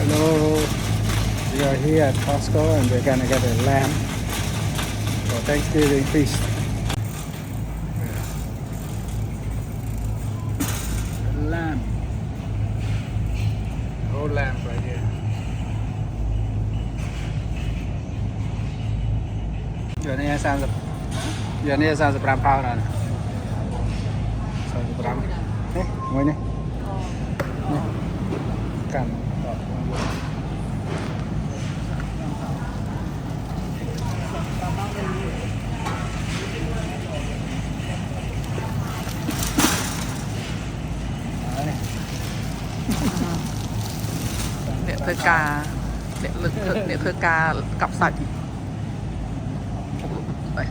Hello, we are here at Costco and we're gonna get a lamb for Thanksgiving feast. Lamb, whole lamb right here. Giờ này sang giờ, giờ này sang giờ làm phao này, sang giờ làm, đấy, ngồi này, này, cầm. Để thơi cà, để thơi cà cặp sạch. Đây.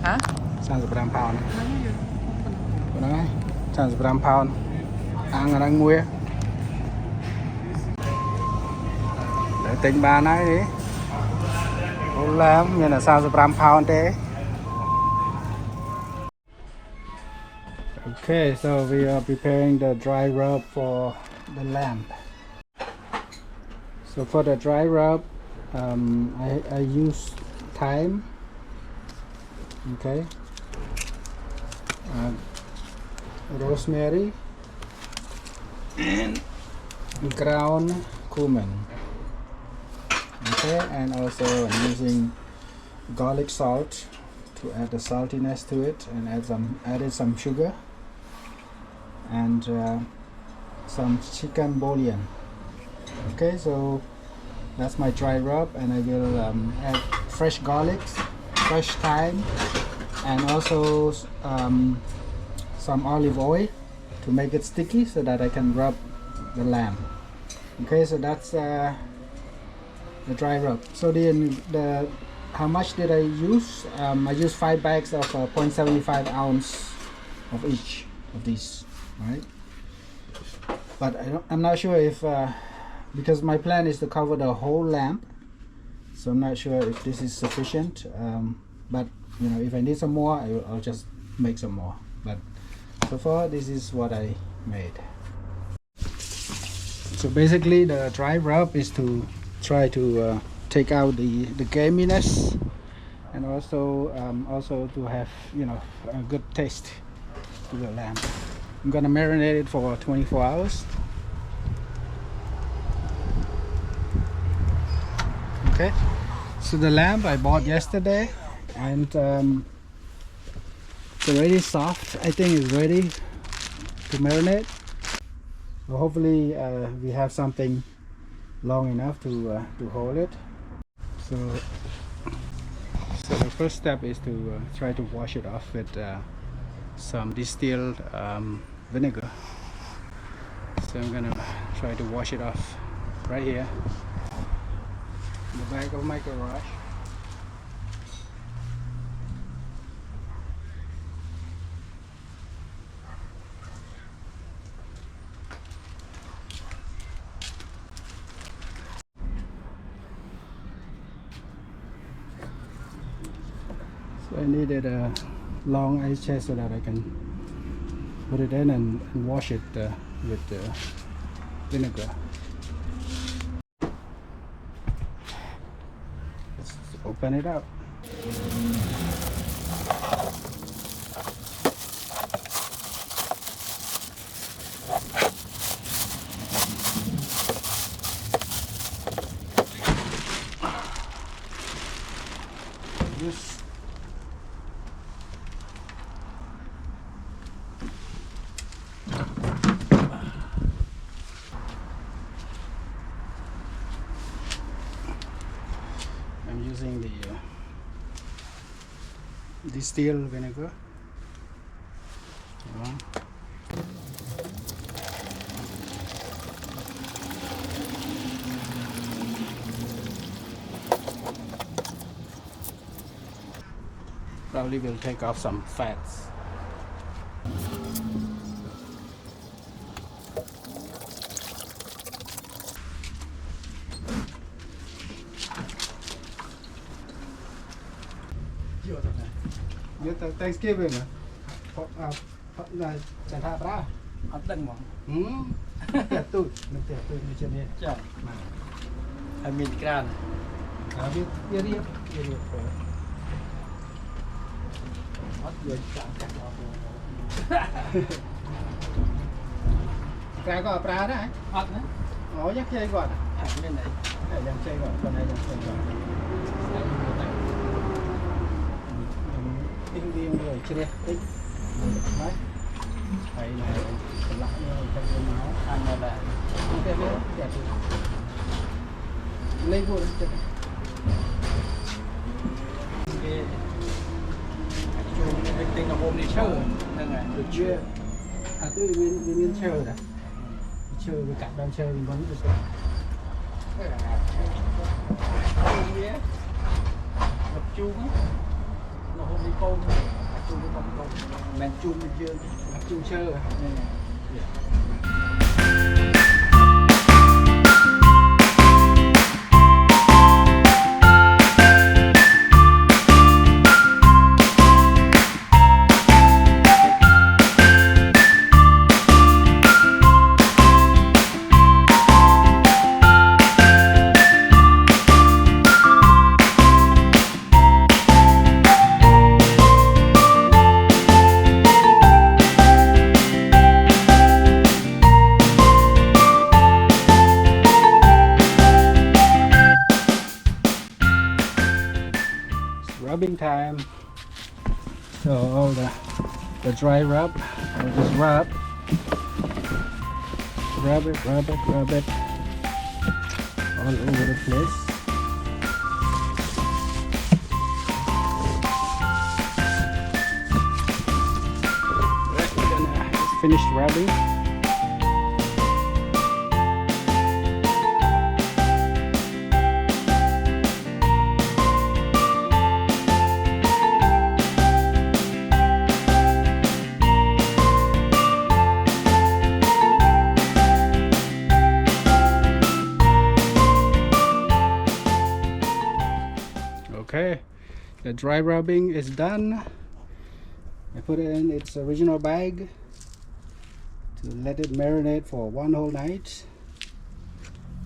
Hả? Sang giờ làm phao này. Đấy, sang giờ làm phao. Ăn là đang mua. Để tính ba này đi. Lamb như là sao giờ làm phao thế. Okay, so we are preparing the dry rub for the lamb. So for the dry rub, I use thyme, okay, rosemary, and ground cumin, okay, and also I'm using garlic salt to add the saltiness to it, and added some sugar and some chicken bouillon. Okay, so that's my dry rub, and I will add fresh garlic, fresh thyme, and also some olive oil to make it sticky so that I can rub the lamb. Okay, so that's the dry rub. So the how much did I use? I used 5 bags of 0.75 ounce of each of these. Right, but I'm not sure if because my plan is to cover the whole lamb, so I'm not sure if this is sufficient, but you know, if I need some more, I'll just make some more, but so far this is what I made. So basically the dry rub is to try to take out the gaminess, and also to have, you know, a good taste to the lamb. I'm gonna marinate it for 24 hours. Okay, so the lamb I bought yesterday, and it's already soft. I think it's ready to marinate. So hopefully we have something long enough to hold it. So the first step is to try to wash it off with some distilled vinegar. So I'm gonna try to wash it off right here in the back of my garage. So I needed a long ice chest so that I can put it in and wash it with the vinegar. Let's open it up. I'm using the distilled vinegar. Probably will take off some fats. Nhớ Thanksgiving à? Là chẳng thà ra. Ở tầng mà. Tiệt tụi như trên này. Chà. Ở miền Gran. Biết đi. Hết giờ chẳng chẳng Ra có ra đó hả? hết nữa. Ủa chắc chơiก่อน bên này. Để dàn chơiก่อน, con này dàn chơiก่อน. Tinh viên rồi chưa đi. Đấy. Thầy này lại thầy máu Ăn rồi là không thể biết đẹp lên vô đấy. cái chuông cái tinh là hôm đi chơi nên là Được chưa? À tôi viên chơi rồi. Chơi với cả đang chơi mình vẫn được rồi. gặp chuông á nó hôm đi câu thôi chuông cái con men chuông bên dương Gặp chung chơi rồi. Rubbing time. So all the dry rub, I'll just rub it all over the place. Right, we're gonna finish rubbing. Okay, the dry rubbing is done. I put it in its original bag to let it marinate for one whole night.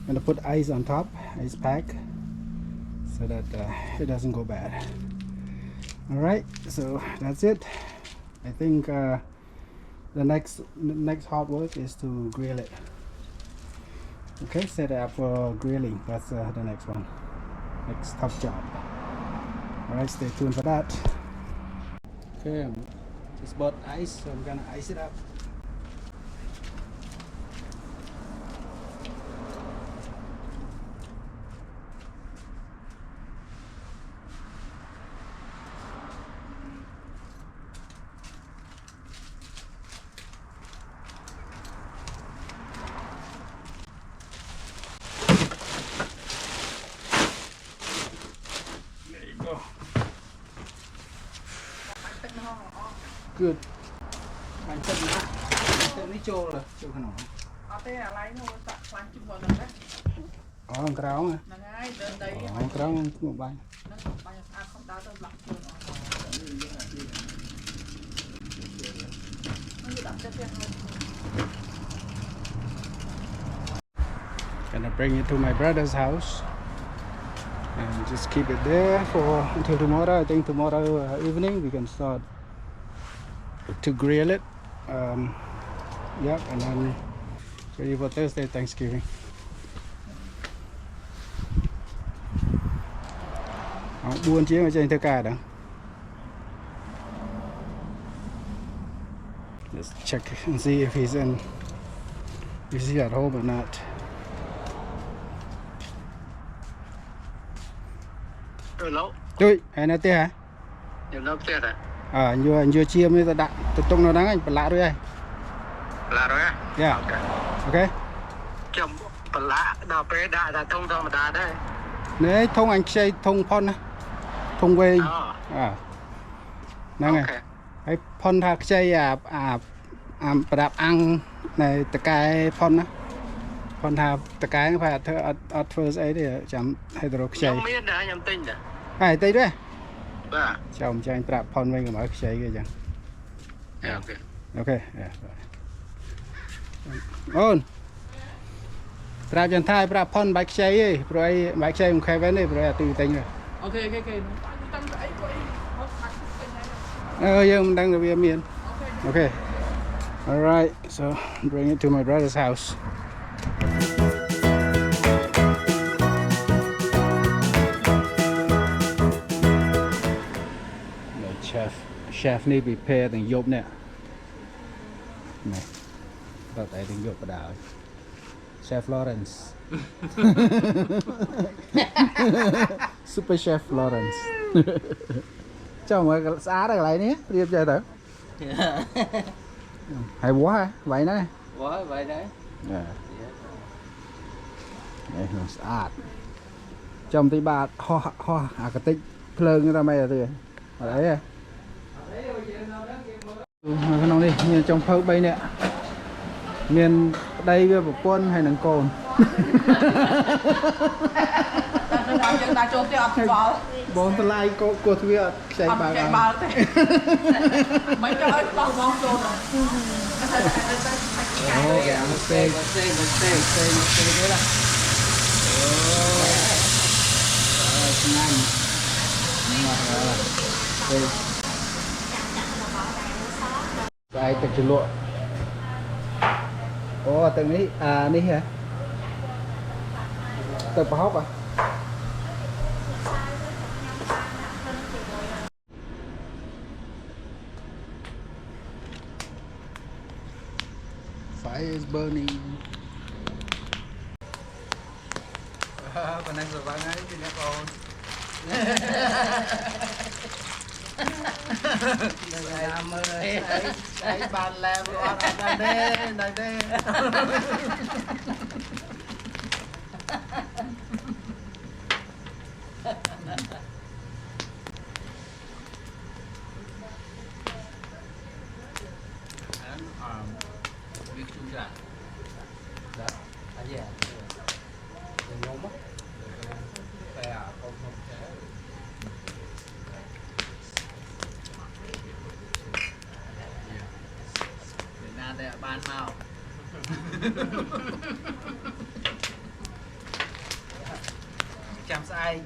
I'm gonna put ice on top, ice pack, so that it doesn't go bad. All right, so that's it. I think the next hard work is to grill it. Okay, set it up for grilling. That's the next one, next tough job. Alright, stay tuned for that. Okay, just bought ice, so I'm gonna ice it up. There you go. Good. Bánh chân nữa. Tên ní chô rồi, chô khả nổi. Thế là lấy nó tặng khoan chung vào lần đấy. Ông kéo mà. Là ngay đơn đấy. Ông kéo một bánh. Nó không bánh không đá tôm lặng chưa nó. Nó như đặt cho tiền luôn. Gonna bring it to my brother's house and just keep it there for until tomorrow. I think tomorrow evening we can start to grill it. Yep, and then ready for Thursday Thanksgiving. Buôn chiếc ở trên thơ cả đó. Let's check and see if he's at home or not. lâu Chui, hay là tê hả? nhiều lớp tiệt à Anh vừa chiêm với đạn, tung nó đáng anh lạ rồi đây. là rồi á Yeah. Okay. chồng lạ đào bé đại là thông thông mà ta đấy Đấy, thông anh xây thông phon á. Thông quê. Nè. Cái phon thạc xâyประดับอังในตะกายพอนนะพอนทาตะกายphải ở first ấy để chấm hay đồ nhâm miết đã nhâm tinh đã ไอ้ตีด้วย បាទ chồng cho anh trap phone với người mới chạy kìa chẳng អូខេ ok ôn trap chân thai trap phone bike chạy ấy rồi bike chạy không khai vấn này rồi từ tính rồi អូខេអូខេតាំងតែអីក៏អីមកខាត់ពេញហើយ dương đang được bia miền okay all right so bring it to my brother's house chef này prepare từng dốt nè này tao tại từng dốt vào đảo chef Lawrence super chef Lawrence cho mọi người xá được lại nhé đi chơi thử hay quá ha vậy đấy quá vậy đấy đây nó sạch trong tí ba ho cái tích phơi người ta mày là từ ở đấy à cái nó đi như trong phơi bay nè miền đây với một quân hay nằng cồn ta trốn tiêu ập bốn tờ lai cô thuê chạy bà chạy bờ thế mấy cái ơi bao trốn rồi ô kìa một tê đấy là ngon đây cái chữ lụa ô từngนี้นี่hả từ bao hốc à fire is burning còn đang rồi vào ngay thì nó còn làm ơi đấy bàn làm ở đây đây BBQ ra đó anh gì đừng ngon mất phải không Việt Nam đây là ban màu chẳng sai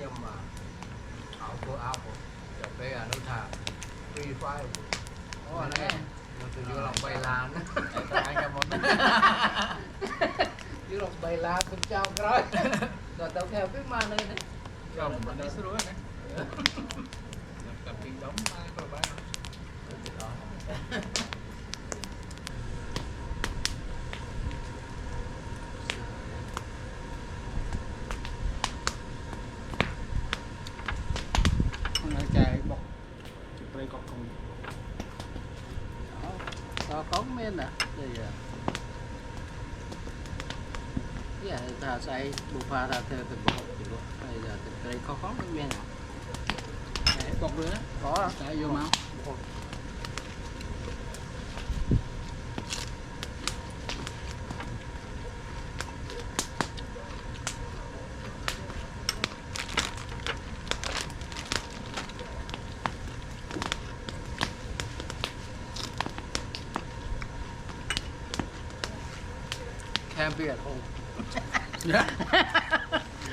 nhưng mà ảo của Apple giờ bây giờ nó thà free file ô này mình từ dưới lòng bay lan anh em một dưới lòng bay lan cũng trao rồi rồi tao theo cái màn này đấy rồi mình đi xuống này cầm pin đóng mai rồi bay chạy bọc chụp đây còn không có men à thì dạ ta say bột pha ra theo từng bột bây giờ đây có cái men bọc nữa có chạy vô máu can't be at home. yeah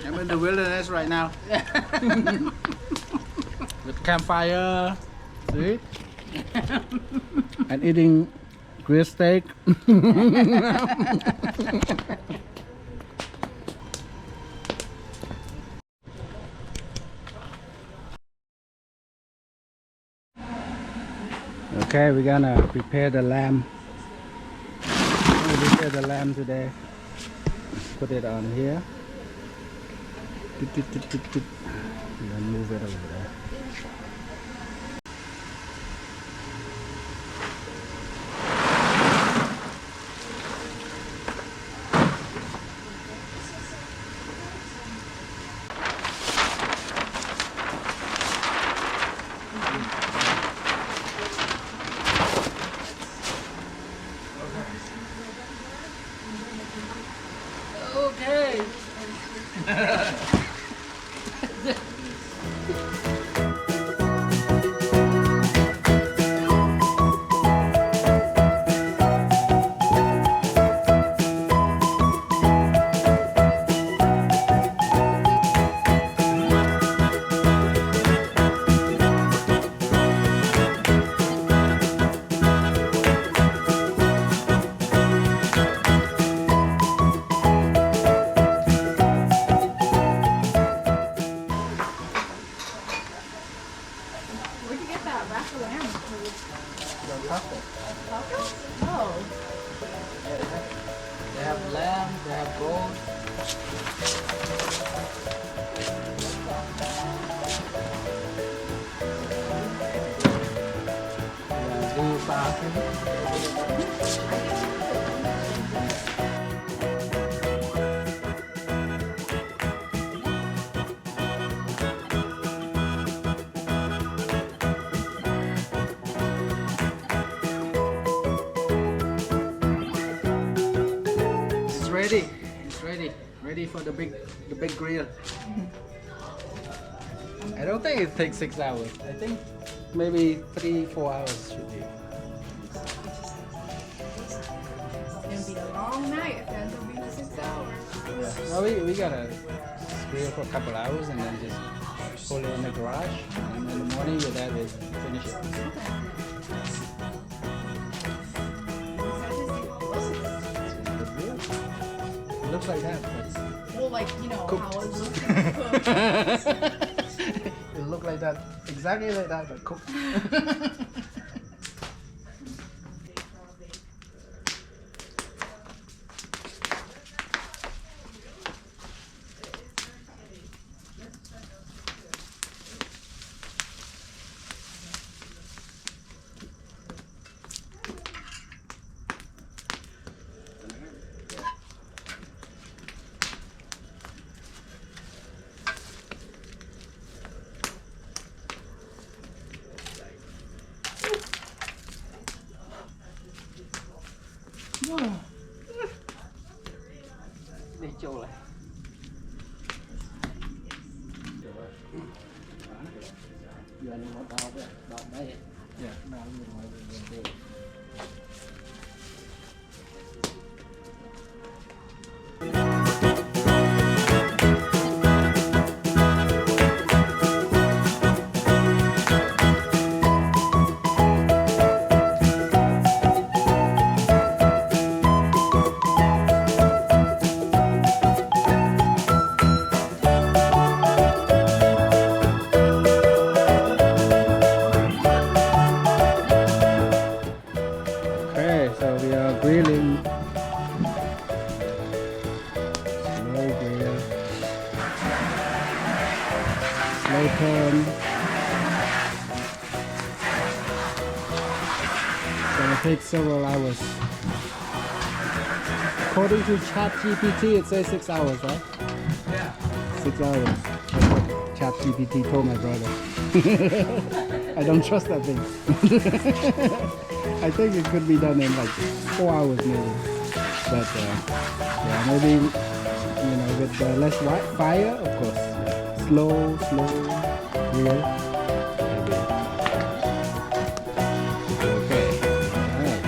I'm in the wilderness right now with campfire see and eating grilled steak okay we're gonna prepare the lamb. Prepare the lamb today. Put it on here. And then move it over there. Where'd you get that rack of lamb? Oh. They have lamb, they have goat. Do fasting. It's ready. It's ready. Ready for the big grill. I don't think it takes 6 hours. I think maybe 3-4 hours should be. It's gonna be a long night if that's gonna be 6 hours. Yeah. Well, we gotta grill for a couple hours and then just pull it in the garage. And in the morning your dad will finish it. It looks like that, but Well, like, you know, Cooked. how it looks cooked. it look like that, exactly like that, but cooked. Đi chỗ này. Giờ anh có đau với đau đây. Dạ, đau như ngoài đường. Okay, so we are grilling. Slow grill. Slow turn. So it takes several hours. According to ChatGPT, it says 6 hours, right? Yeah. 6 hours. That's what ChatGPT told my brother. I don't trust that thing. I think it could be done in like 4 hours maybe. But yeah, maybe, you know, with less fire, of course. Yeah. Slow grill. Maybe. Okay. Alright.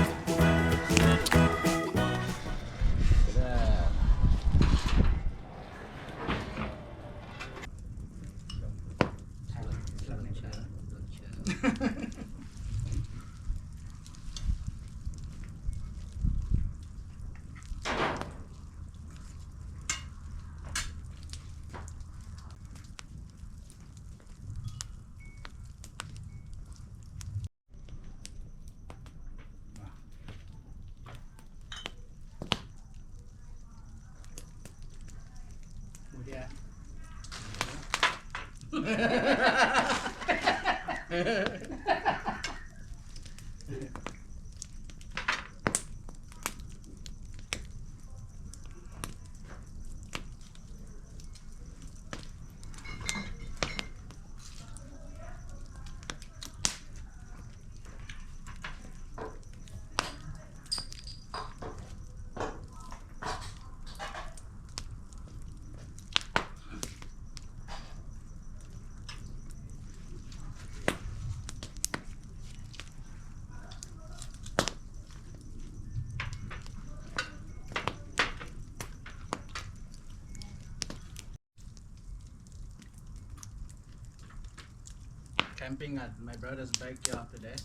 camping at my brother's backyard today.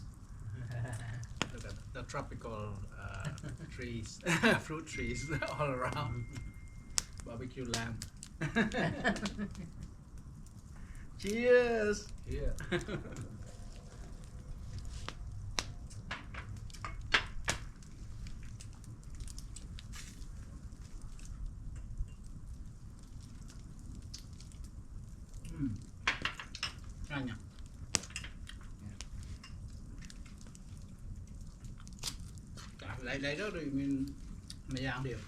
Look at the tropical trees, fruit trees all around. Barbecue lamb. Cheers! Yeah. Ngon nhỉ? Lấy đó thì mình ăn đều.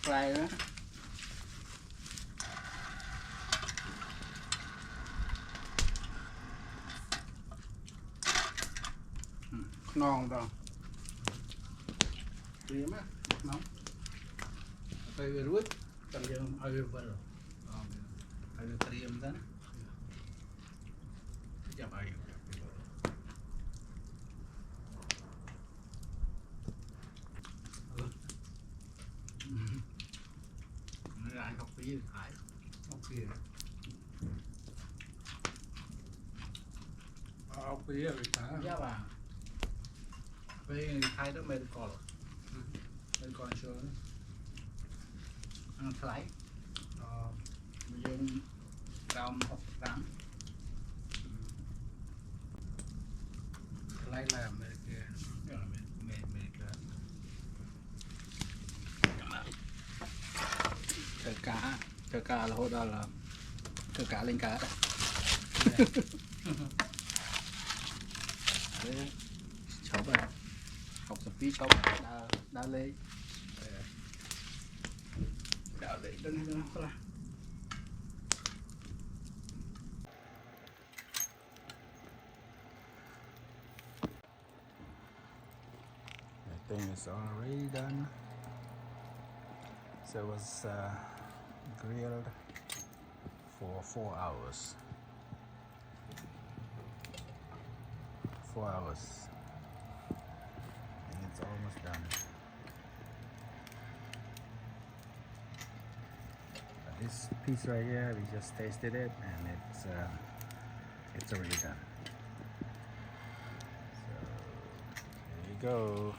Fry đó. Ngon rồi. Riêng á, nóng. Phải ruột, cầm dương hơi vỡ rồi. Phải riêng đó. Chào bạn. Nó lại học phí thì phải. Học phí à? Học phí là phải trả. Dạ bà. Phí khai đó medical. Medical insurance. Ăn thái. Bây giờ rau hộp rắn. Lấy làm này kia. Đó là medical. Chờ cá là hồi đó là chờ cá lên cá. Đấy, cháu bà học tập phí cháu đã lấy đơn hết không là I think it's already done. So it was grilled for 4 hours. 4 hours. And it's almost done. This piece right here, we just tasted it, and it's already done. So there you go.